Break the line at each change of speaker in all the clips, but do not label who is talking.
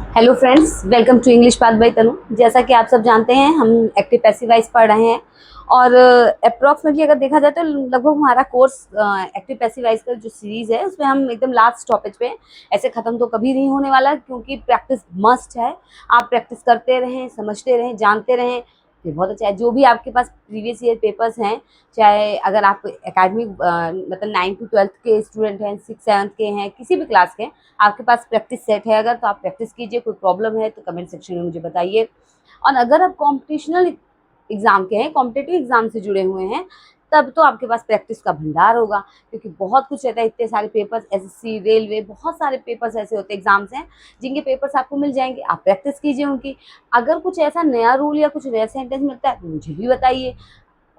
Hello friends, welcome to English path by Tanu. जैसा कि आप सब जानते हैं, हम एक्टिव पैसिव वॉइस पढ़ रहे हैं और अप्रॉक्सीमेटली अगर देखा जाए तो लगभग हमारा कोर्स एक्टिव पैसिव वॉइस का जो सीरीज़ है उसमें हम एकदम लास्ट स्टॉपेज पे। ऐसे ख़त्म तो कभी नहीं होने वाला क्योंकि प्रैक्टिस मस्ट है। आप प्रैक्टिस करते रहें, समझते रहें, जानते रहें, फिर बहुत अच्छा है। जो भी आपके पास प्रीवियस ईयर पेपर्स हैं, चाहे अगर आप एकेडमिक मतलब 9 to 12 के स्टूडेंट हैं, 6-7 के हैं, किसी भी क्लास के, आपके पास प्रैक्टिस सेट है अगर, तो आप प्रैक्टिस कीजिए। कोई प्रॉब्लम है तो कमेंट सेक्शन में मुझे बताइए। और अगर आप कॉम्पिटिशनल एग्ज़ाम के हैं, कॉम्पिटिटिव एग्ज़ाम से जुड़े हुए हैं, तब तो आपके पास प्रैक्टिस का भंडार होगा क्योंकि बहुत कुछ रहता है। इतने सारे पेपर्स, एसएससी, रेलवे, बहुत सारे पेपर्स ऐसे होते हैं, एग्ज़ाम्स हैं जिनके पेपर्स आपको मिल जाएंगे। आप प्रैक्टिस कीजिए उनकी। अगर कुछ ऐसा नया रूल या कुछ नया सेंटेंस मिलता है तो मुझे भी बताइए।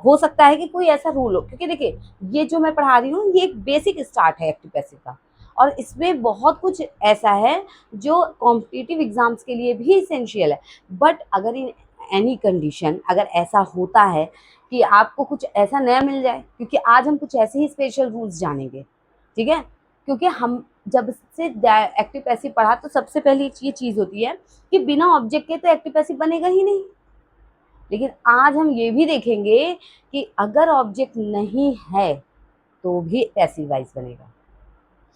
हो सकता है कि कोई ऐसा रूल हो, क्योंकि देखिए ये जो मैं पढ़ा रही हूँ ये एक बेसिक स्टार्ट है एक्टिव पैसिव का, और इसमें बहुत कुछ ऐसा है जो कॉम्पिटिटिव एग्जाम्स के लिए भी इसेंशियल है। बट अगर इन एनी कंडीशन अगर ऐसा होता है कि आपको कुछ ऐसा नया मिल जाए, क्योंकि आज हम कुछ ऐसे ही स्पेशल रूल्स जानेंगे, ठीक है। क्योंकि हम जब से एक्टिव पैसिव पढ़ा तो सबसे पहली ये चीज़ होती है कि बिना ऑब्जेक्ट के तो एक्टिव पैसिव बनेगा ही नहीं। लेकिन आज हम ये भी देखेंगे कि अगर ऑब्जेक्ट नहीं है तो भी पैसिव वॉइस बनेगा।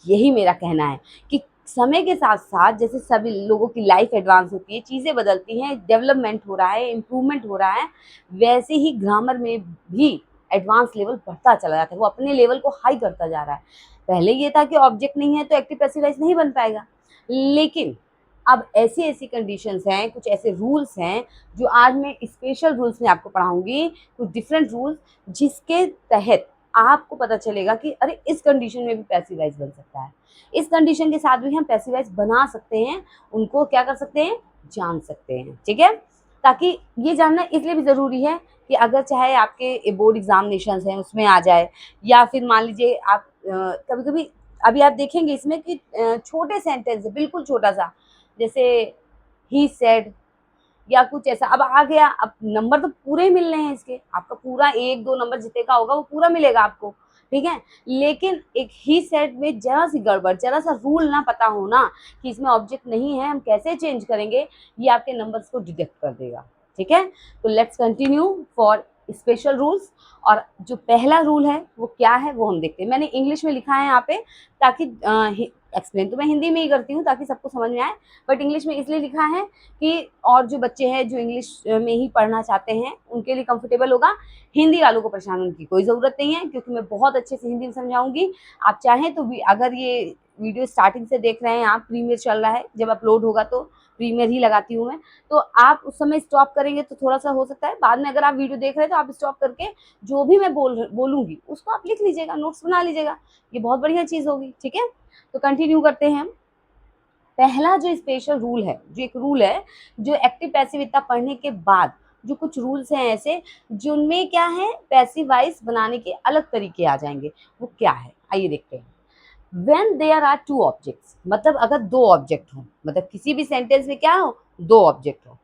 यही मेरा कहना है कि समय के साथ साथ जैसे सभी लोगों की लाइफ एडवांस होती है, चीज़ें बदलती हैं, डेवलपमेंट हो रहा है, इम्प्रूवमेंट हो रहा है, वैसे ही ग्रामर में भी एडवांस लेवल बढ़ता चला जाता है। वो अपने लेवल को हाई करता जा रहा है। पहले ये था कि ऑब्जेक्ट नहीं है तो एक्टिव पैसिव वॉइस नहीं बन पाएगा, लेकिन अब ऐसी-ऐसी कंडीशंस हैं, कुछ ऐसे रूल्स हैं जो आज मैं स्पेशल रूल्स में आपको पढ़ाऊँगी, कुछ डिफरेंट रूल्स, जिसके तहत आपको पता चलेगा कि अरे इस कंडीशन में भी पैसिव वॉइस बन सकता है। इस कंडीशन के साथ भी हम पैसिव वॉइस बना सकते हैं, उनको क्या कर सकते हैं, जान सकते हैं, ठीक है? ताकि ये जानना इसलिए भी ज़रूरी है कि अगर चाहे आपके बोर्ड एग्ज़ामिनेशंस हैं उसमें आ जाए, या फिर मान लीजिए आप कभी-कभी अभी आप देखेंगे इसमें कि छोटे सेंटेंस है, बिल्कुल छोटा-सा, जैसे ही सेड या कुछ ऐसा अब आ गया। अब नंबर तो पूरे ही मिलने हैं इसके, आपका पूरा 1-2 नंबर जितने का होगा वो पूरा मिलेगा आपको, ठीक है। लेकिन एक ही सेट में जरा सी गड़बड़, जरा सा रूल ना पता हो ना कि इसमें ऑब्जेक्ट नहीं है, हम कैसे चेंज करेंगे, ये आपके नंबर्स को डिडक्ट कर देगा, ठीक है। तो let's continue for special rules. और जो पहला रूल है वो क्या है वो हम देखते हैं। मैंने इंग्लिश में लिखा है यहाँ पे ताकि एक्सप्लेन तो मैं हिंदी में ही करती हूँ ताकि सबको समझ में आए, बट इंग्लिश में इसलिए लिखा है कि और जो बच्चे हैं जो इंग्लिश में ही पढ़ना चाहते हैं उनके लिए कंफर्टेबल होगा। हिंदी वालों को परेशान होने की कोई ज़रूरत नहीं है क्योंकि मैं बहुत अच्छे से हिंदी में समझाऊंगी। आप चाहें तो भी अगर ये वीडियो स्टार्टिंग से देख रहे हैं आप, प्रीमियर चल रहा है, जब अपलोड होगा तो प्रीमियर ही लगाती हूँ मैं, तो आप उस समय स्टॉप करेंगे तो थोड़ा सा हो सकता है बाद में अगर आप वीडियो देख रहे हैं तो आप स्टॉप करके जो भी मैं बोलूँगी उसको आप लिख लीजिएगा, नोट्स बना लीजिएगा। ये बहुत बढ़िया चीज़ होगी, ठीक है। तो कंटिन्यू करते हैं हम। पहला जो स्पेशल रूल है, जो एक रूल है, जो एक्टिव पैसिव इतना पढ़ने के बाद जो कुछ रूल्स हैं ऐसे, जिनमें क्या है पैसिव वॉइस बनाने के अलग तरीके आ जाएंगे। वो क्या है आइए देखते हैं। When there are two objects, मतलब अगर दो ऑब्जेक्ट हो, मतलब किसी भी सेंटेंस में क्या हो, दो ऑब्जेक्ट हो,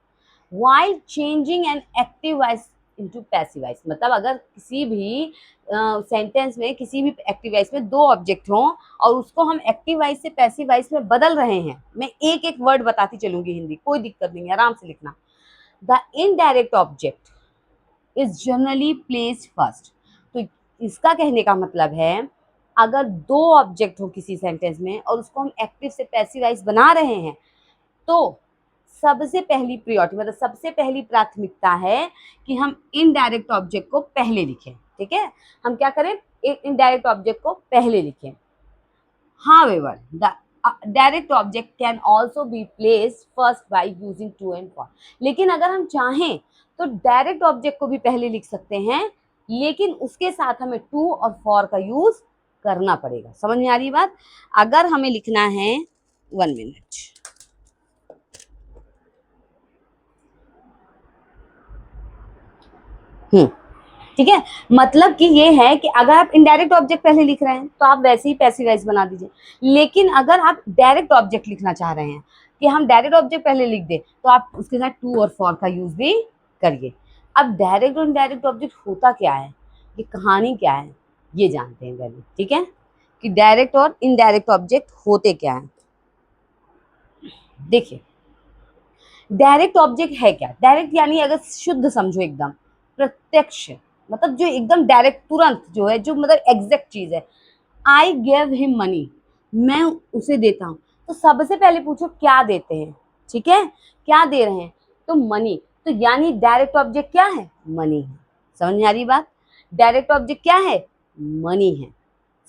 while changing an active voice into passive voice, मतलब अगर किसी भी सेंटेंस में किसी भी एक्टिव वॉइस में दो ऑब्जेक्ट हों और उसको हम एक्टिव वॉइस से पैसिव वॉइस में बदल रहे हैं। मैं एक एक वर्ड बताती चलूंगी हिंदी, कोई दिक्कत नहीं है, आराम से लिखना। The indirect object is generally placed first. तो इसका कहने का मतलब है अगर दो ऑब्जेक्ट हो किसी सेंटेंस में और उसको हम एक्टिव से पैसिव वॉइस बना रहे हैं तो सबसे पहली प्रायोरिटी, मतलब सबसे पहली प्राथमिकता है कि हम इनडायरेक्ट ऑब्जेक्ट को पहले लिखें, ठीक है। हम क्या करें, एक इनडायरेक्ट ऑब्जेक्ट को पहले लिखें। However the direct object can also be placed first by using to and for. लेकिन अगर हम चाहें तो डायरेक्ट ऑब्जेक्ट को भी पहले लिख सकते हैं, लेकिन उसके साथ हमें टू और फॉर का यूज करना पड़ेगा। समझ में आ रही बात। अगर हमें लिखना है 1 मिनट, ठीक है। मतलब कि ये है कि अगर आप इनडायरेक्ट ऑब्जेक्ट पहले लिख रहे हैं तो आप वैसे ही पैसिव वॉइस बना दीजिए। लेकिन अगर आप डायरेक्ट ऑब्जेक्ट लिखना चाह रहे हैं कि हम डायरेक्ट ऑब्जेक्ट पहले लिख दें तो आप उसके साथ टू और फॉर का यूज भी करिए। अब डायरेक्ट और इनडायरेक्ट ऑब्जेक्ट होता क्या है, ये कहानी क्या है, ये जानते हैं पहले, ठीक है, कि डायरेक्ट और इनडायरेक्ट ऑब्जेक्ट होते क्या है। देखिए, डायरेक्ट ऑब्जेक्ट है क्या? डायरेक्ट यानी अगर शुद्ध समझो एकदम प्रत्यक्ष, मतलब जो एकदम डायरेक्ट तुरंत जो है, जो मतलब एग्जैक्ट चीज है। आई गेव हिम मनी, मैं उसे देता हूँ। तो सबसे पहले पूछो क्या देते हैं, ठीक है, क्या दे रहे हैं? तो मनी। तो यानी डायरेक्ट ऑब्जेक्ट क्या है? मनी है। समझ में आ रही बात? डायरेक्ट ऑब्जेक्ट क्या है? मनी है।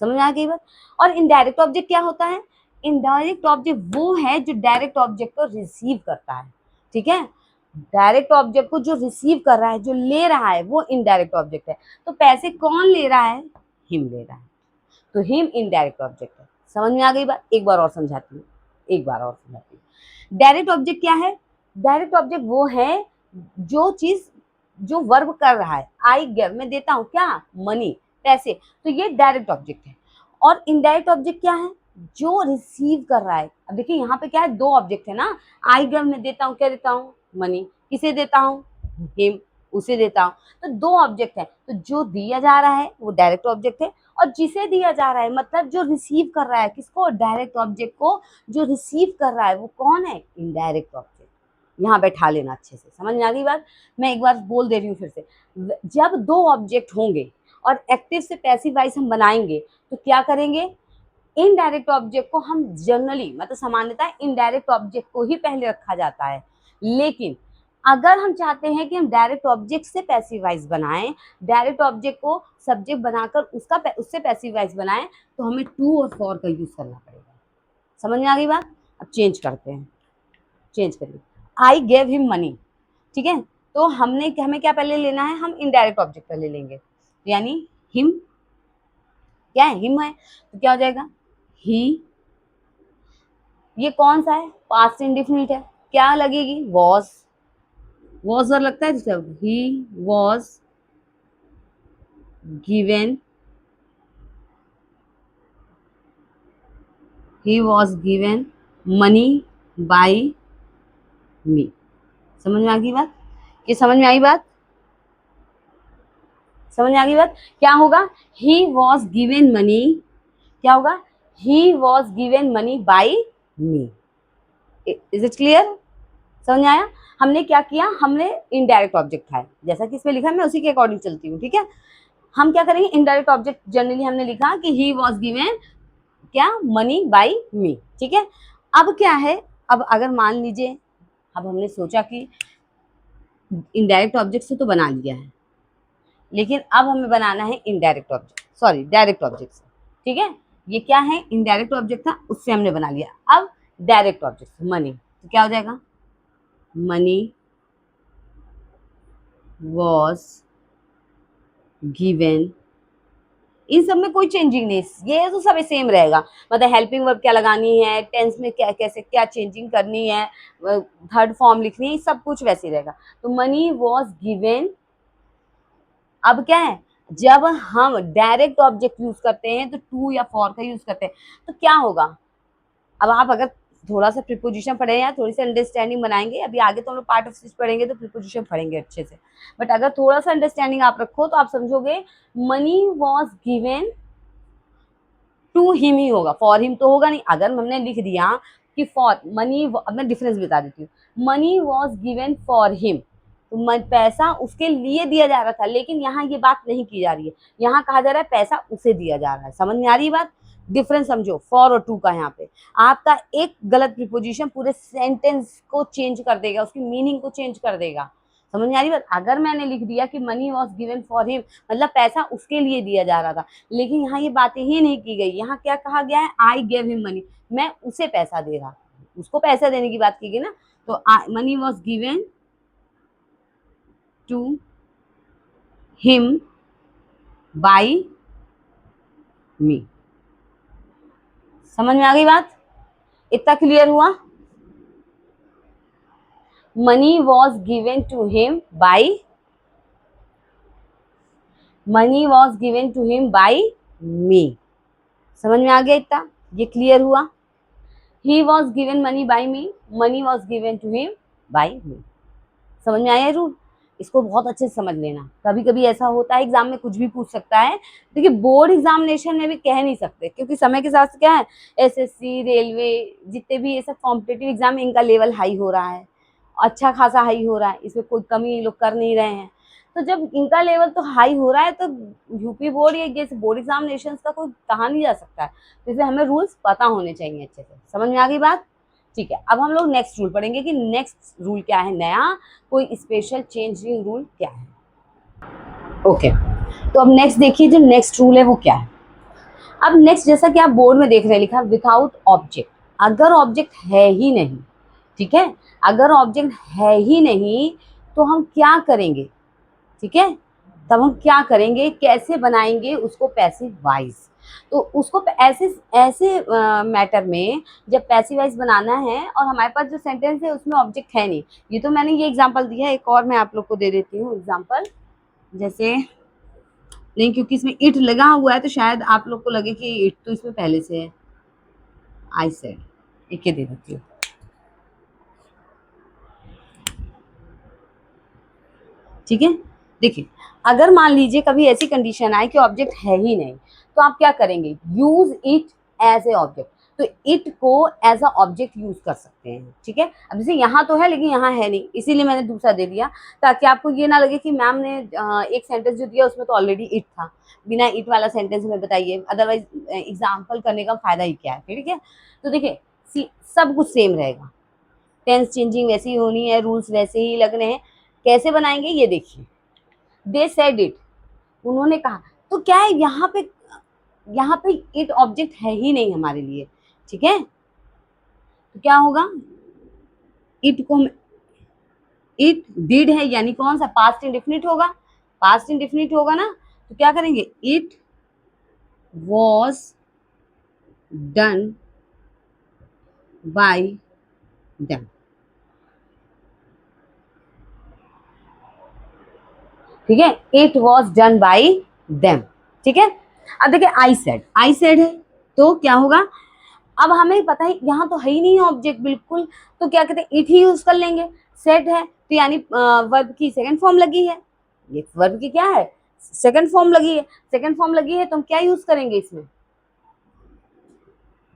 समझ में आ गई बात? और इनडायरेक्ट ऑब्जेक्ट क्या होता है? इनडायरेक्ट ऑब्जेक्ट वो है जो डायरेक्ट ऑब्जेक्ट को रिसीव करता है, ठीक है। डायरेक्ट ऑब्जेक्ट को जो रिसीव कर रहा है, जो ले रहा है, वो इनडायरेक्ट ऑब्जेक्ट है। तो पैसे कौन ले रहा है? हिम ले रहा है। तो हिम इनडायरेक्ट ऑब्जेक्ट है। समझ में आ गई बात? एक बार और समझाती हूँ, एक बार और समझाती हूँ। डायरेक्ट ऑब्जेक्ट क्या है? डायरेक्ट ऑब्जेक्ट वो है जो चीज, जो वर्ब कर रहा है। आई गिव, मैं देता हूँ क्या? मनी, पैसे। तो ये डायरेक्ट ऑब्जेक्ट है। और इनडायरेक्ट ऑब्जेक्ट क्या है? जो रिसीव कर रहा है। अब देखिए यहाँ पे क्या है, दो ऑब्जेक्ट है ना। आई गिव में देता हूँ, क्या देता हूँ? मनी। किसे देता हूँ? हिम, उसे देता हूँ। तो दो ऑब्जेक्ट है, तो जो दिया जा रहा है वो डायरेक्ट ऑब्जेक्ट है, और जिसे दिया जा रहा है मतलब जो रिसीव कर रहा है, किसको? डायरेक्ट ऑब्जेक्ट को। जो रिसीव कर रहा है वो कौन है? Indirect object. यहाँ बैठा लेना अच्छे से, समझ में आ गई बात? मैं एक बार बोल दे रही हूँ फिर से। जब दो ऑब्जेक्ट होंगे और एक्टिव से पैसिव वॉइस हम बनाएंगे, तो क्या करेंगे? इनडायरेक्ट ऑब्जेक्ट को हम जनरली, मतलब सामान्यतः इनडायरेक्ट ऑब्जेक्ट को ही पहले रखा जाता है। लेकिन अगर हम चाहते हैं कि हम डायरेक्ट ऑब्जेक्ट से पैसिव वॉइस बनाएं, डायरेक्ट ऑब्जेक्ट को सब्जेक्ट बनाकर उससे पैसिव वॉइस बनाएं, तो हमें टू और फॉर का यूज करना पड़ेगा। समझ में आ गई बात? अब चेंज करते हैं, चेंज करिए। आई गेव हिम मनी, ठीक है। तो हमें क्या पहले लेना है? हम इनडायरेक्ट ऑब्जेक्ट पहले लेंगे, यानी हिम क्या है? हिम है। तो क्या हो जाएगा? ही। ये कौन सा है? पास्ट इंडिफिनिट है। क्या लगेगी? वॉज। वॉज और लगता है सब। He was given, he was given money by me. समझ में आ गई बात? कि समझ में आई बात? समझ में आ गई बात? क्या होगा? ही वॉज गिवन मनी, क्या होगा? ही was given money by me. Is it clear? समझ में आया? हमने क्या किया? हमने इनडायरेक्ट ऑब्जेक्ट था, जैसा कि इसमें लिखा है मैं उसी के अकॉर्डिंग चलती हूँ, ठीक है। हम क्या करेंगे? इनडायरेक्ट ऑब्जेक्ट जनरली हमने लिखा कि ही वॉज गिवन क्या? मनी बाय मी, ठीक है। अब क्या है? अब अगर मान लीजिए, अब हमने सोचा कि इनडायरेक्ट ऑब्जेक्ट से तो बना लिया है, लेकिन अब हमें बनाना है indirect object, sorry direct object से, ठीक है। ये क्या है? इनडायरेक्ट ऑब्जेक्ट था, उससे हमने बना लिया। अब डायरेक्ट ऑब्जेक्ट मनी, तो क्या हो जाएगा? Money was given. इन सब में कोई चेंजिंग नहीं, ये तो सब सेम रहेगा। मतलब हेल्पिंग वर्ब क्या लगानी है, टेंस में क्या कैसे क्या चेंजिंग करनी है, थर्ड फॉर्म लिखनी है, सब कुछ वैसे ही रहेगा। तो मनी वॉज गिवन। अब क्या है? जब हम डायरेक्ट ऑब्जेक्ट यूज करते हैं तो टू या फॉर का यूज करते हैं, तो क्या होगा? अब आप अगर थोड़ा सा प्रीपोजिशन पढ़े या थोड़ी सी अंडरस्टैंडिंग बनाएंगे, अभी आगे तो हम लोग पार्ट ऑफ स्पीच पढ़ेंगे तो प्रीपोजिशन पढ़ेंगे अच्छे से, बट अगर थोड़ा सा अंडरस्टैंडिंग आप रखो तो आप समझोगे money was given to him ही होगा, फॉर हिम तो होगा नहीं। अगर हमने लिख दिया कि फॉर मनी, अब मैं डिफरेंस बता देती हूँ। Money was given for him, तो पैसा उसके लिए दिया जा रहा था, लेकिन यहाँ ये बात नहीं की जा रही है। यहाँ कहा जा रहा है पैसा उसे दिया जा रहा है। समझ में आ रही है बात? डिफरेंस समझो फॉर और टू का। यहाँ पे आपका एक गलत प्रीपोजिशन पूरे सेंटेंस को चेंज कर देगा, उसकी मीनिंग को चेंज कर देगा। समझ में आ रही बात? अगर मैंने लिख दिया कि money was given for him, मतलब पैसा उसके लिए दिया जा रहा था, लेकिन यहाँ ये बातें ही नहीं की गई। यहाँ क्या कहा गया है? आई गेव हिम मनी, मैं उसे पैसा दे रहा, उसको पैसा देने की बात की गई ना। तो money was given to him by me. समझ में आ गई बात? इतना क्लियर हुआ? Money was given to him by, money was given to him by me. समझ में आ गया इतना? ये क्लियर हुआ? He was given money by me, money was given to him by me. समझ में आया रूल? इसको बहुत अच्छे से समझ लेना। कभी कभी ऐसा होता है एग्जाम में कुछ भी पूछ सकता है। देखिए बोर्ड एग्जामिनेशन में भी कह नहीं सकते, क्योंकि समय के साथ क्या है, एसएससी, रेलवे, जितने भी ये सब कॉम्पिटिटिव एग्जाम, इनका लेवल हाई हो रहा है अच्छा खासा हाई हो रहा है, इसमें कोई कमी ये लोग कर नहीं रहे हैं। तो जब इनका लेवल तो हाई हो रहा है तो यूपी बोर्ड या जैसे बोर्ड एग्जामिनेशन का कोई कहा नहीं जा सकता है, तो इसलिए हमें रूल्स पता होने चाहिए अच्छे से। समझ में आ गई बात? ठीक है, अब हम लोग नेक्स्ट रूल पढ़ेंगे कि नेक्स्ट रूल क्या है नया, कोई स्पेशल चेंजिंग रूल क्या है। ओके, तो अब नेक्स्ट देखिए जो नेक्स्ट रूल है वो क्या है। अब नेक्स्ट जैसा कि आप बोर्ड में देख रहे हैं लिखा विदाउट ऑब्जेक्ट, अगर ऑब्जेक्ट है ही नहीं, ठीक है, अगर ऑब्जेक्ट है ही नहीं तो हम क्या करेंगे, ठीक है, तब हम क्या करेंगे, कैसे बनाएंगे उसको पैसिव वाइज। तो उसको ऐसे ऐसे मैटर में जब पैसिव वाइज बनाना है और हमारे पास जो सेंटेंस है उसमें ऑब्जेक्ट है नहीं, ये तो मैंने ये एग्जांपल दिया है, एक और मैं आप लोग को दे देती हूँ एग्जांपल। जैसे नहीं, क्योंकि इसमें इट लगा हुआ है तो शायद आप लोग को लगे कि इट तो इसमें पहले से है। आई सेड, एक ही दे देती हूँ। ठीक है, देखिए अगर मान लीजिए कभी ऐसी कंडीशन आए कि ऑब्जेक्ट है ही नहीं, तो आप क्या करेंगे, use it as a object. तो इट को एज अ ऑब्जेक्ट यूज कर सकते हैं, ठीक है। अब जैसे यहाँ तो है लेकिन यहाँ है नहीं, इसीलिए मैंने दूसरा दे दिया ताकि आपको ये ना लगे कि मैम ने एक सेंटेंस जो दिया उसमें तो ऑलरेडी इट था, बिना इट वाला सेंटेंस में बताइए, अदरवाइज एग्जाम्पल करने का फायदा ही क्या है, ठीक है। तो देखिए सब कुछ सेम रहेगा, टेंस चेंजिंग वैसी ही होनी है, रूल्स वैसे ही लगने हैं। कैसे बनाएंगे ये देखिए, दे सेड इट, उन्होंने कहा, तो क्या है यहाँ पे इट ऑब्जेक्ट है ही नहीं हमारे लिए, ठीक है। तो क्या होगा, इट को इट डिड है यानी कौन सा पास्ट इंडेफिनिट होगा, पास्ट इंडेफिनिट होगा ना, तो क्या करेंगे, it was done by them, ठीक है, it was done by them, ठीक है। अब देखिए आई सेड है तो क्या होगा, अब हमें पता है यहाँ तो है ही नहीं ऑब्जेक्ट बिल्कुल, तो क्या कहते हैं, इट ही यूज कर लेंगे। सेड है तो यानी वर्ब की सेकंड फॉर्म लगी है, ये वर्ब की क्या है, सेकंड फॉर्म लगी है, सेकंड फॉर्म लगी है तो हम क्या यूज करेंगे इसमें,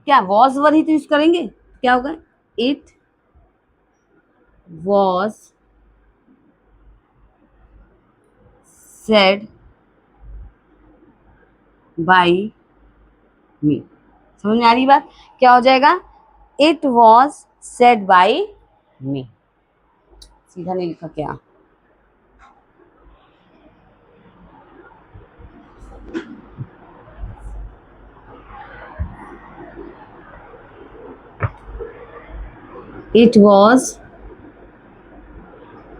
क्या वॉज वर ही तो यूज करेंगे, क्या होगा, it was said bye me. समझ में आ रही बात, क्या हो जाएगा, इट वॉज सेड बाय मी, सीधा नहीं लिखा क्या, it was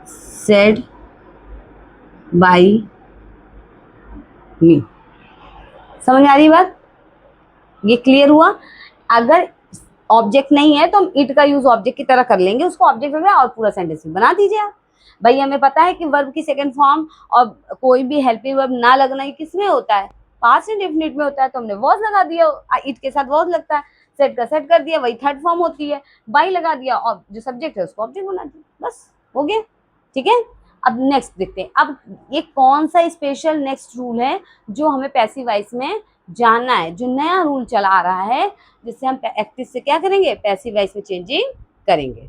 said bye me. समझ में आ रही बात, ये क्लियर हुआ। अगर ऑब्जेक्ट नहीं है तो हम इट का यूज ऑब्जेक्ट की तरह कर लेंगे, उसको ऑब्जेक्ट में और पूरा सेंटेंस बना दीजिए आप। भाई हमें पता है कि वर्ब की सेकंड फॉर्म और कोई भी हेल्पिंग वर्ब ना लगना ये किसमें होता है, पास्ट इंडेफिनिट में होता है, तो हमने वॉज लगा दिया, इट के साथ वॉज लगता है, सेट का सेट कर दिया, वही थर्ड फॉर्म होती है, बाई लगा दिया और जो सब्जेक्ट है उसको ऑब्जेक्ट बना दिया, बस हो गया, ठीक है। अब नेक्स्ट देखते हैं, अब ये कौन सा स्पेशल नेक्स्ट रूल है जो हमें पैसिव वॉइस में जानना है, जो नया रूल चला आ रहा है जिससे हम एक्टिव से क्या करेंगे, पैसिव वॉइस में चेंजिंग करेंगे।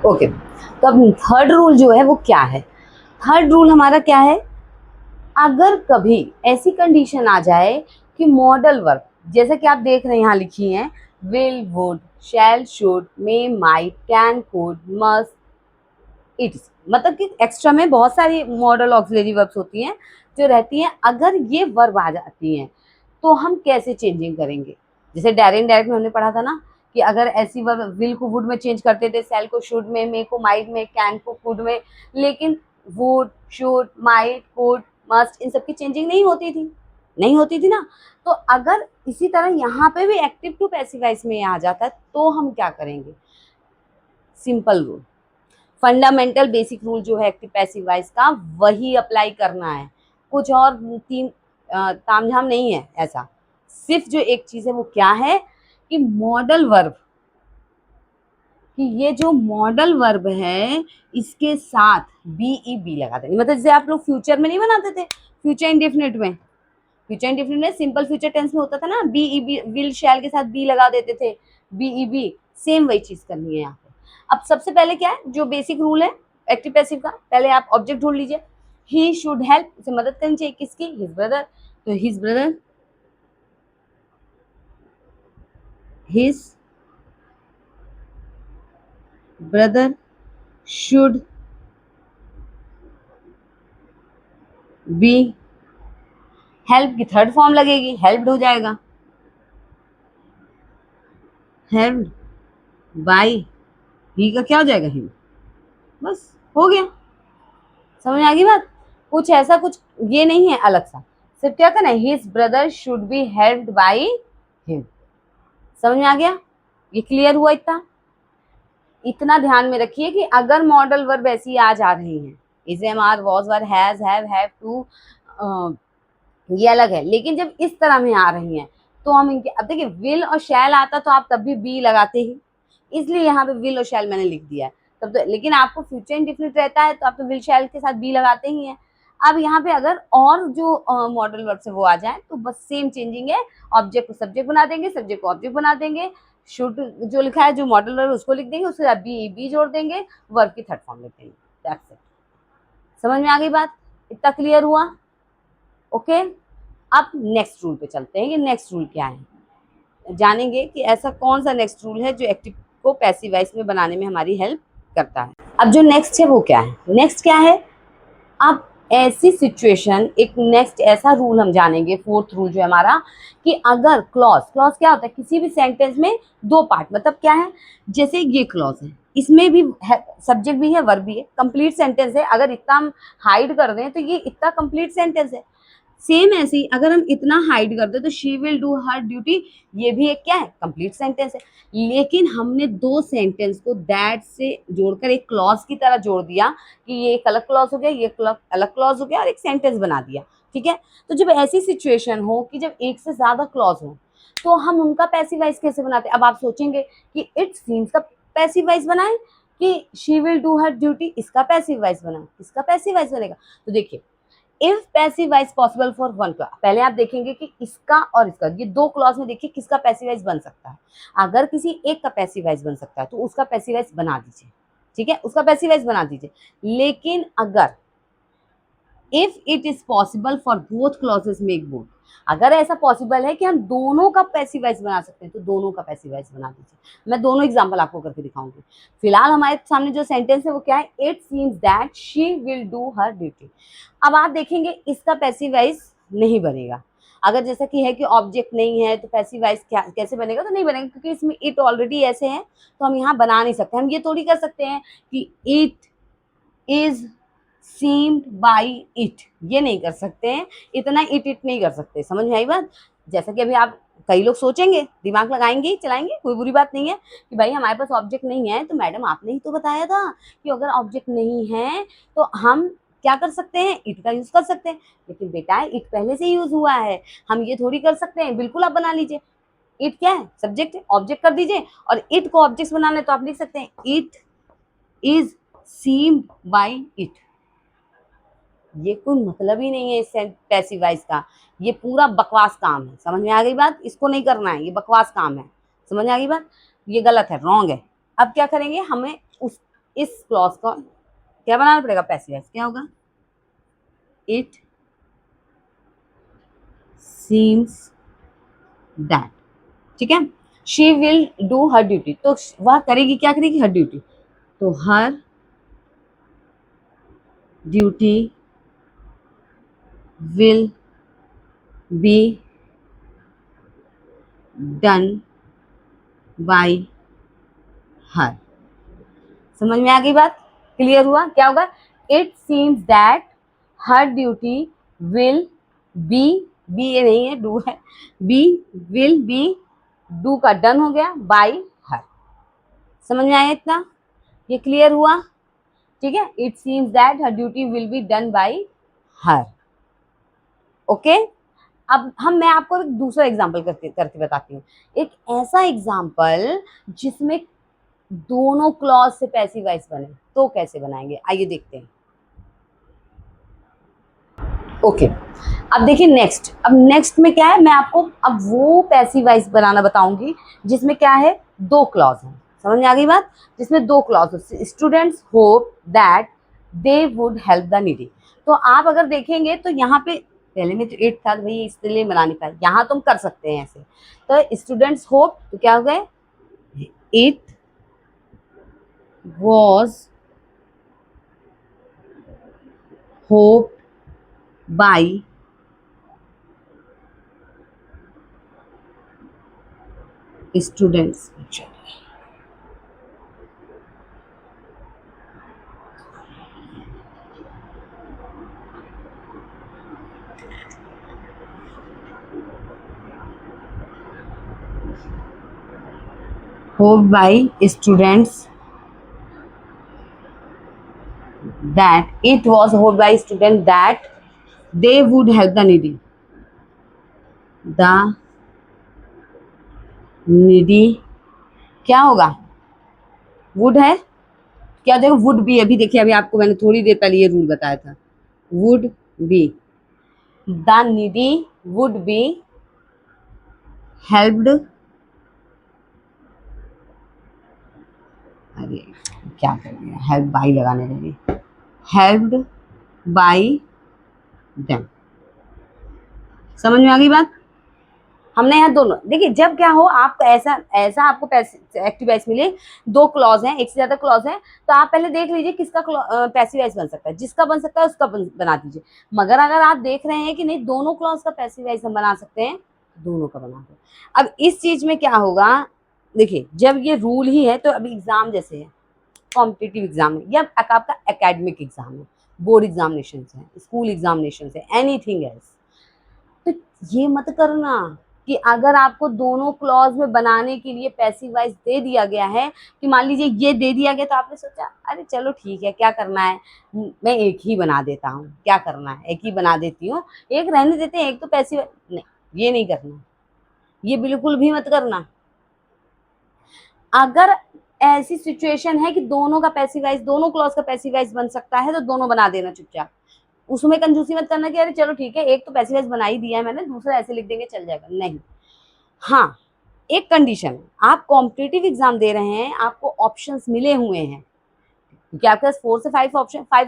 ओके, तो अब थर्ड रूल जो है वो क्या है, थर्ड रूल हमारा क्या है, अगर कभी ऐसी कंडीशन आ जाए कि मॉडल वर्ब, जैसे कि आप देख रहे हैं यहाँ लिखी है, will, would, shall, should, may, might, can, could, must, it's, मतलब कि एक्स्ट्रा में बहुत सारी मॉडल ऑक्सिलरी वर्ब्स होती हैं जो रहती हैं, अगर ये वर्ब आ जाती हैं तो हम कैसे चेंजिंग करेंगे। जैसे डायरेक्ट में हमने पढ़ा था ना कि अगर ऐसी वर्ब विल को वुड में चेंज करते थे, सेल को शुड में, मे को माइट में, कैन को कुड में, लेकिन would, should, might, could, must in सबकी चेंजिंग नहीं होती थी ना। तो अगर इसी तरह यहाँ पे भी एक्टिव टू पैसिव वॉइस में आ जाता है तो हम क्या करेंगे, simple rule, fundamental basic rule जो है एक्टिव पैसिव वॉइस का वही अप्लाई करना है, कुछ और तीन तामझाम नहीं है ऐसा। सिर्फ जो एक चीज है वो क्या है कि मॉडल वर्ब, कि ये जो मॉडल वर्ब है इसके साथ बी लगा देंगे, मतलब जैसे आप लोग फ्यूचर में नहीं बनाते थे, फ्यूचर इंडेफिनिट में, फ्यूचर इंडेफिनिट में सिंपल फ्यूचर टेंस में होता था ना, बी विल शैल के साथ बी लगा देते थे, बी सेम वही चीज करनी है यहाँ पे। अब सबसे पहले क्या है, जो बेसिक रूल है एक्टिव पैसिव का, पहले आप ऑब्जेक्ट ढूंढ लीजिए। ही शुड हेल्प, उसे मदद करनी चाहिए, किसकी, हिज ब्रदर। तो his brother, his brother should be, help की थर्ड फॉर्म लगेगी, हेल्प्ड हो जाएगा, हेल्प्ड बाय, ही का क्या हो जाएगा, हिम। बस हो गया, समझ में आ गई बात। कुछ ऐसा कुछ ये नहीं है अलग सा, सिर्फ क्या करना है, his brother should be helped by him. समझ में आ गया, ये क्लियर हुआ इतना। इतना ध्यान में रखिए कि अगर मॉडल वर्ब ऐसी आ जा रही हैं, is, am, are, was, were, has, have to, ये अलग है, लेकिन जब इस तरह में आ रही हैं तो हम इनके, अब देखिए विल और शैल आता तो आप तब भी बी लगाते ही, इसलिए यहाँ पे विल और शैल मैंने लिख दिया है तब तो, लेकिन आपको फ्यूचर इंडेफिनिट रहता है तो आप तो विल शैल के साथ बी लगाते ही हैं। अब यहाँ पे अगर और जो मॉडल वर्ब से वो आ जाए तो बस सेम चेंजिंग है, ऑब्जेक्ट को सब्जेक्ट बना देंगे, सब्जेक्ट को ऑब्जेक्ट बना देंगे, शुड जो लिखा है जो मॉडल वर्ब उसको लिख देंगे, उसके साथ बी जोड़ देंगे, वर्ब की थर्ड फॉर्म लिख देंगे, दैट्स इट। समझ में आ गई बात, इतना क्लियर हुआ, ओके। अब नेक्स्ट रूल पे चलते हैं कि नेक्स्ट रूल क्या है, जानेंगे कि ऐसा कौन सा नेक्स्ट रूल है जो एक्टिव को पैसिवाइज में बनाने में हमारी हेल्प करता है। अब जो नेक्स्ट है वो क्या है, नेक्स्ट क्या है, अब ऐसी सिचुएशन, एक नेक्स्ट ऐसा रूल हम जानेंगे, फोर्थ रूल जो है हमारा, कि अगर क्लॉज, क्लॉज क्या होता है, किसी भी सेंटेंस में दो पार्ट, मतलब क्या है, जैसे ये क्लॉज है, इसमें भी सब्जेक्ट भी है, वर्ब भी है, कंप्लीट सेंटेंस है, अगर इतना हम हाइड कर दें तो ये इतना कंप्लीट सेंटेंस है। सेम ऐसे ही अगर हम इतना हाइड कर दे तो she will do her duty, ये भी एक क्या है, कंप्लीट सेंटेंस है, लेकिन हमने दो सेंटेंस को दैट से जोड़कर एक क्लॉज की तरह जोड़ दिया कि ये एक अलग क्लॉज हो गया, ये अलग क्लॉज हो गया और एक सेंटेंस बना दिया, ठीक है। तो जब ऐसी सिचुएशन हो कि जब एक से ज्यादा क्लॉज हो तो हम उनका पैसिवाइज कैसे बनाते हैं। अब आप सोचेंगे कि इट सीम्स का पैसिवाइज बनाए कि she will do her duty, इसका पैसिवाइज बनाए, इसका पैसिवाइज बनेगा। तो देखिए, if passive wise possible for one clause, पहले आप देखेंगे कि इसका और इसका, ये दो क्लॉज में देखिए किसका पैसिव वाइज बन सकता है। अगर किसी एक का पैसिव वाइज बन सकता है तो उसका पैसिव वाइज बना दीजिए, ठीक है, उसका पैसिव वाइज बना दीजिए। लेकिन अगर if it is possible for both clauses make both, अगर ऐसा पॉसिबल है कि हम दोनों का पैसिव वाइज बना सकते हैं तो दोनों का पैसिव वाइज बना दीजिए। मैं दोनों एग्जांपल आपको करके दिखाऊंगी। फिलहाल हमारे सामने जो सेंटेंस है वो क्या है, it seems that she will do her duty. अब आप देखेंगे इसका पैसिव वाइज नहीं बनेगा, अगर जैसा कि है कि ऑब्जेक्ट नहीं है तो पैसिव वाइज क्या कैसे बनेगा, तो नहीं बनेगा क्योंकि इसमें इट ऑलरेडी ऐसे है तो हम यहाँ बना नहीं सकते। हम ये थोड़ी कर सकते हैं कि it is seemed by it, ये नहीं कर सकते हैं, इतना इट नहीं कर सकते। समझ में आई बात। जैसा कि अभी आप, कई लोग सोचेंगे, दिमाग लगाएंगे, चलाएंगे, कोई बुरी बात नहीं है कि भाई हमारे पास ऑब्जेक्ट नहीं है तो मैडम आपने ही तो बताया था कि अगर ऑब्जेक्ट नहीं है तो हम क्या कर सकते हैं, इट का यूज कर सकते हैं। लेकिन बेटा इट पहले से यूज हुआ है, हम ये थोड़ी कर सकते हैं। बिल्कुल आप बना लीजिए, इट क्या है, सब्जेक्ट है, ऑब्जेक्ट कर दीजिए, और इट को ऑब्जेक्ट बनाना है तो आप लिख सकते हैं it is seemed by it. ये कोई मतलब ही नहीं है इस पैसिव वॉइस का, ये पूरा बकवास काम है। समझ में आ गई बात, इसको नहीं करना है, ये बकवास काम है। समझ में आ गई बात, ये गलत है, रॉन्ग है। अब क्या करेंगे, हमें उस इस क्लॉज का क्या बनाना पड़ेगा, पैसिव वॉइस क्या होगा, इट सीम्स दैट, ठीक है, she will do her duty, तो वह करेगी, क्या करेगी, हर ड्यूटी, तो her duty will be done by her. समझ में आ गई बात, क्लियर हुआ, क्या होगा, it seems that her duty will be ये नहीं है, डू है, बी विल बी, डू का डन हो गया, बाय हर। समझ में आया इतना, ये क्लियर हुआ, ठीक है। It seems that her duty will be done by her, okay. अब मैं आपको एक दूसरा एग्जाम्पल करके बताती हूँ, एक ऐसा एग्जाम्पल जिसमें दोनों क्लॉज से पैसिव वॉइस बने, तो कैसे बनाएंगे, आइए देखते हैं। ओके, अब देखिए नेक्स्ट, अब नेक्स्ट में क्या है, मैं आपको अब वो पैसिव वॉइस बनाना बताऊंगी जिसमें क्या है, दो क्लॉज हैं। समझ में आ गई बात, जिसमें दो clause, students hope that they would help the needy. तो आप अगर देखेंगे तो यहाँ पे पहले में तो 8 था भाई, इसलिए बना नहीं पाए, यहाँ तो हम कर सकते हैं ऐसे। तो स्टूडेंट्स होप तो क्या हो गए, it was hope by students. Hoped by students, that it was hoped by students that they would help the needy. The needy क्या होगा, वुड है, क्या हो जाएगा, वुड बी। अभी देखिए, अभी आपको मैंने थोड़ी देर पहले ये रूल बताया था, would be, the needy would be helped, अरे क्या कर दिया, हेल्प बाई लगाने लगी, हेल्प्ड बाई देम। समझ में आ गई बात। हमने यहाँ दोनों देखिए, जब क्या हो आपको ऐसा ऐसा आपको एक्टिव वॉइस मिले, दो क्लॉज हैं, एक से ज्यादा क्लॉज है, तो आप पहले देख लीजिए किसका पैसिव वॉइस बन सकता है, जिसका बन सकता है उसका बना दीजिए। मगर अगर आप देख रहे हैं कि नहीं दोनों क्लॉज का पैसिव वॉइस हम बना सकते हैं, दोनों का बना दो। अब इस चीज में क्या होगा, देखिए जब ये रूल ही है, तो अभी एग्जाम जैसे है, कॉम्पिटिटिव एग्जाम है या आपका एकेडमिक एग्जाम है, बोर्ड एग्जामिनेशन है, स्कूल एग्जामिनेशन है, एनीथिंग एल्स, तो ये मत करना कि अगर आपको दोनों क्लॉज में बनाने के लिए पैसिव वॉइस दे दिया गया है, कि मान लीजिए ये दे दिया गया, तो आपने सोचा अरे चलो ठीक है, क्या करना है, मैं एक ही बना देता हूँ, क्या करना है एक ही बना देती हूँ, एक रहने देते हैं, एक तो पैसिव, नहीं ये नहीं करना, ये बिल्कुल भी मत करना। अगर ऐसी सिचुएशन है कि दोनों का पैसिव वॉइस, दोनों क्लॉज का पैसिव वॉइस बन सकता है, तो दोनों बना देना चुपचाप, उसमें कंजूसी मत करना कि अरे चलो ठीक है एक तो पैसिव वॉइस बना ही दिया है मैंने, दूसरा ऐसे लिख देंगे चल जाएगा, नहीं। हाँ, एक कंडीशन है, आप कॉम्पिटिटिव एग्जाम दे रहे हैं, आपको ऑप्शंस मिले हुए हैं, क्योंकि आपके पास 4 से 5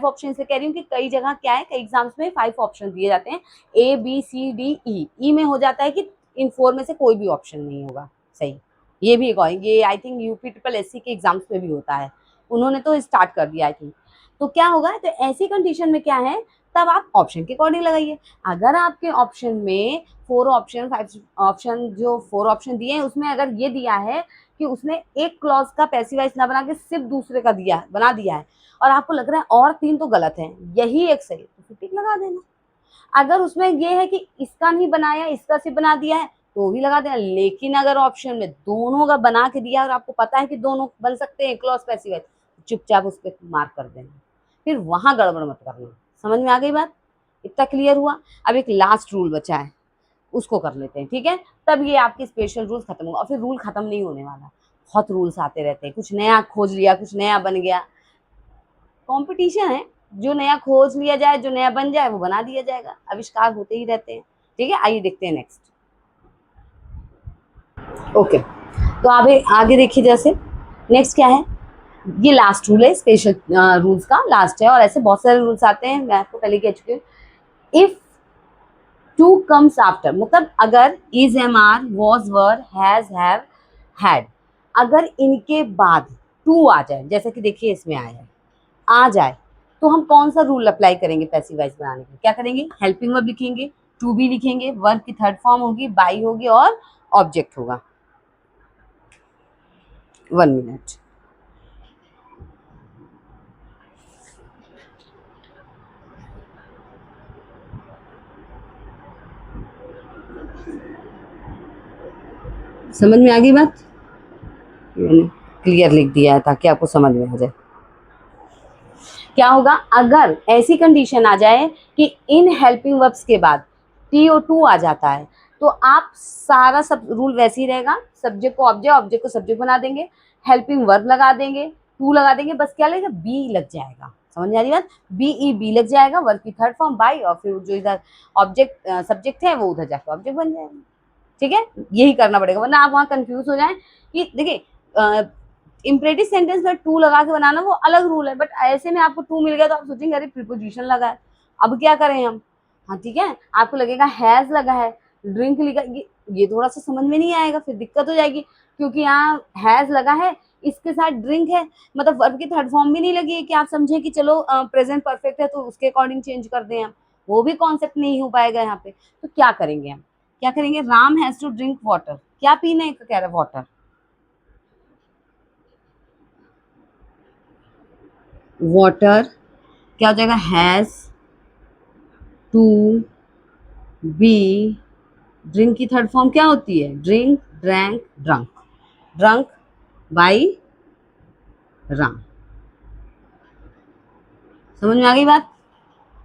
ऑप्शन इसलिए कह रही हूँ कि कई जगह क्या है, कई एग्जाम्स में 5 ऑप्शन दिए जाते हैं, A B C D E, ई में हो जाता है कि इन 4 में से कोई भी ऑप्शन नहीं होगा सही। ये भी एक, ये I think UP triple SC के एग्जाम्स में भी होता है, उन्होंने तो स्टार्ट कर दिया आई थिंक। तो क्या होगा, तो ऐसी कंडीशन में क्या है, तब आप ऑप्शन के अकॉर्डिंग लगाइए। अगर आपके ऑप्शन में 4 ऑप्शन 5 ऑप्शन, जो 4 ऑप्शन दिए हैं उसमें अगर ये दिया है कि उसने एक क्लॉज का पैसिव वॉइस ना बना के सिर्फ दूसरे का बना दिया है, और आपको लग रहा है और 3 तो गलत है, यही एक सही, तो फिर टिक लगा देना। अगर उसमें ये है कि इसका नहीं बनाया, इसका सिर्फ बना दिया है, तो भी लगा देना। लेकिन अगर ऑप्शन में दोनों का बना के दिया और आपको पता है कि दोनों बन सकते हैं क्लॉज पैसिव वॉइस, चुपचाप उस पर मार्क कर देना, फिर वहां गड़बड़ मत करना। समझ में आ गई बात, इतना क्लियर हुआ। अब एक लास्ट रूल बचा है, उसको कर लेते हैं, ठीक है, तब ये आपके स्पेशल रूल्स खत्म होगा, और फिर रूल खत्म नहीं होने वाला, बहुत रूल्स आते रहते हैं, कुछ नया खोज लिया, कुछ नया बन गया, कंपटीशन है, जो नया खोज लिया जाए, जो नया बन जाए वो बना दिया जाएगा, आविष्कार होते ही रहते हैं। ठीक है, आइए देखते हैं नेक्स्ट। ओके, तो आगे देखिए, जैसे नेक्स्ट क्या है, ये लास्ट रूल है, स्पेशल रूल्स का लास्ट है, और ऐसे बहुत सारे रूल्स आते हैं, मैं आपको पहले कह चुकी हूँ। इफ टू कम्स आफ्टर, मतलब अगर is, am, are, was, were, has, have, had, अगर इनके बाद टू आ जाए, जैसे कि देखिए इसमें आया है, आ जाए, तो हम कौन सा रूल अप्लाई करेंगे पैसिव वॉइस बनाने के, क्या करेंगे, हेल्पिंग वर्ब लिखेंगे, टू बी लिखेंगे, वर्ब की थर्ड फॉर्म होगी, बाई होगी, और ऑब्जेक्ट होगा। 1 मिनट, समझ में आ गई बात, मैंने क्लियर लिख दिया है ताकि आपको समझ में आ जाए। क्या होगा, अगर ऐसी कंडीशन आ जाए कि इन हेल्पिंग वर्ब्स के बाद TO2 आ जाता है, तो आप सारा सब रूल वैसे ही रहेगा, सब्जेक्ट को ऑब्जेक्ट, ऑब्जेक्ट को सब्जेक्ट बना देंगे, हेल्पिंग वर्ब लगा देंगे, टू लगा देंगे, बस क्या लगेगा, बी लग जाएगा। समझ में आ रही बात, बी लग जाएगा, वर्ब की थर्ड फॉर्म बाई, और फिर जो इधर ऑब्जेक्ट सब्जेक्ट है वो उधर जाकर ऑब्जेक्ट बन जाएगा। ठीक है, यही करना पड़ेगा, वरना आप वहाँ कंफ्यूज हो जाए कि देखिए इम्परेटिव सेंटेंस में टू लगा के बनाना वो अलग रूल है, बट ऐसे में आपको टू मिल गया तो आप सोचेंगे अरे प्रीपोजिशन लगा है, अब क्या करें हम। हाँ ठीक है, आपको लगेगा हैज लगा है, ड्रिंक लिखा, ये थोड़ा सा समझ में नहीं आएगा, फिर दिक्कत हो जाएगी, क्योंकि यहाँ हैज लगा है, इसके साथ ड्रिंक है, मतलब वर्ब की थर्ड फॉर्म भी नहीं लगी है कि आप समझे कि चलो प्रेजेंट परफेक्ट है तो उसके अकॉर्डिंग चेंज कर दें हम, वो भी कॉन्सेप्ट नहीं हो पाएगा यहाँ पे। तो क्या करेंगे हम, क्या करेंगे, Ram has to drink water, क्या पीने का कह रहा है, वाटर, वाटर क्या हो जाएगा, हैज टू बी, ड्रिंक की थर्ड फॉर्म क्या होती है, drink, drank, drunk, drunk by Ram. समझ में आ गई बात,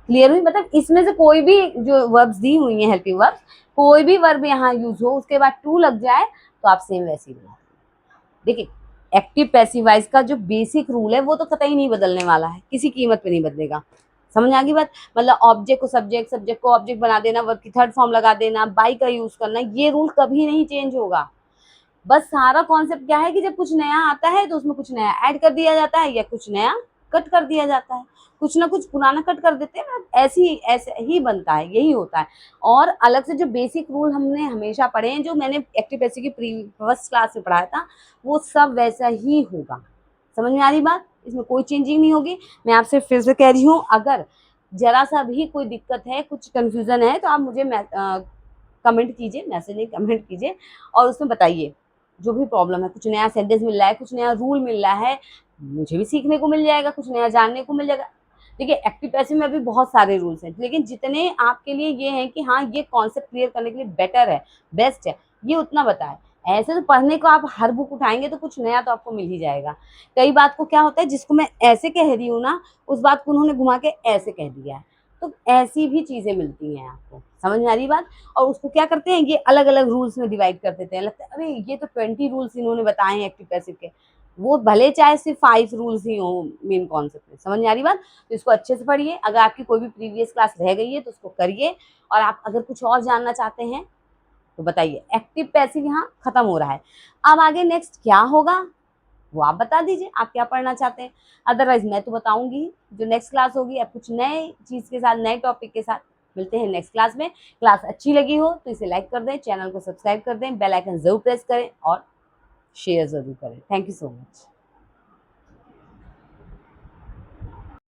क्लियर हुई, मतलब इसमें से कोई भी जो वर्ब्स दी हुई है हेल्पिंग वर्ब्स, कोई भी वर्ब यहाँ यूज हो उसके बाद टू लग जाए तो आप सेम वैसे ही बना। देखिए एक्टिव पैसिव वॉइस का जो बेसिक रूल है वो तो कतई नहीं बदलने वाला है, किसी कीमत पे नहीं बदलेगा। समझ आ गई बात, मतलब ऑब्जेक्ट को सब्जेक्ट, सब्जेक्ट को ऑब्जेक्ट बना देना, वर्ब की थर्ड फॉर्म लगा देना, बाई का यूज करना, ये रूल कभी नहीं चेंज होगा। बस सारा कॉन्सेप्ट क्या है कि जब कुछ नया आता है तो उसमें कुछ नया ऐड कर दिया जाता है या कुछ नया कट कर दिया जाता है, कुछ ना कुछ पुराना कट कर देते हैं, ऐसे ही बनता है, यही होता है। और अलग से जो बेसिक रूल हमने हमेशा पढ़े हैं, जो मैंने एक्टिव पैसिव की फर्स्ट क्लास में पढ़ाया था, वो सब वैसा ही होगा। समझ में आ रही बात, इसमें कोई चेंजिंग नहीं होगी। मैं आपसे फिर से कह रही हूँ, अगर जरा सा भी कोई दिक्कत है, कुछ कंफ्यूजन है, तो आप मुझे कमेंट कीजिए, मैसेज नहीं कमेंट कीजिए और उसमें बताइए जो भी प्रॉब्लम है। कुछ नया सेंटेंस मिल रहा है, कुछ नया रूल मिल रहा है, मुझे भी सीखने को मिल जाएगा, कुछ नया जानने को मिल जाएगा। देखिए एक्टिव पैसिव में भी बहुत सारे रूल्स हैं, लेकिन जितने आपके लिए ये हैं कि हाँ ये कॉन्सेप्ट क्लियर करने के लिए बेटर है, बेस्ट है, ये उतना बताएं। ऐसे तो पढ़ने को आप हर बुक उठाएंगे तो कुछ नया तो आपको मिल ही जाएगा। कई बात को क्या होता है, जिसको मैं ऐसे कह रही हूँ ना, उस बात को उन्होंने घुमा के ऐसे कह दिया है, तो ऐसी भी चीजें मिलती हैं आपको। समझ में आ रही बात, और उसको क्या करते हैं, ये अलग अलग रूल्स में डिवाइड कर देते हैं, लगता है अरे ये तो 20 रूल्स इन्होंने बताए हैं एक्टिव पैसिव के, वो भले चाहे सिर्फ 5 रूल्स ही हो मेन कॉन्सेप्ट में। समझ में आ रही बात, तो इसको अच्छे से पढ़िए। अगर आपकी कोई भी प्रीवियस क्लास रह गई है तो उसको करिए, और आप अगर कुछ और जानना चाहते हैं तो बताइए। एक्टिव पैसिव यहाँ खत्म हो रहा है, अब आगे नेक्स्ट क्या होगा वो आप बता दीजिए, आप क्या पढ़ना चाहते हैं। अदरवाइज मैं तो बताऊंगी, जो नेक्स्ट क्लास होगी अब कुछ नए चीज के साथ, नए टॉपिक के साथ मिलते हैं नेक्स्ट क्लास में। क्लास अच्छी लगी हो तो इसे लाइक कर दें, चैनल को सब्सक्राइब कर दें, बेल आइकन जरूर प्रेस करें और शेयर जरूर करें। Thank you so much.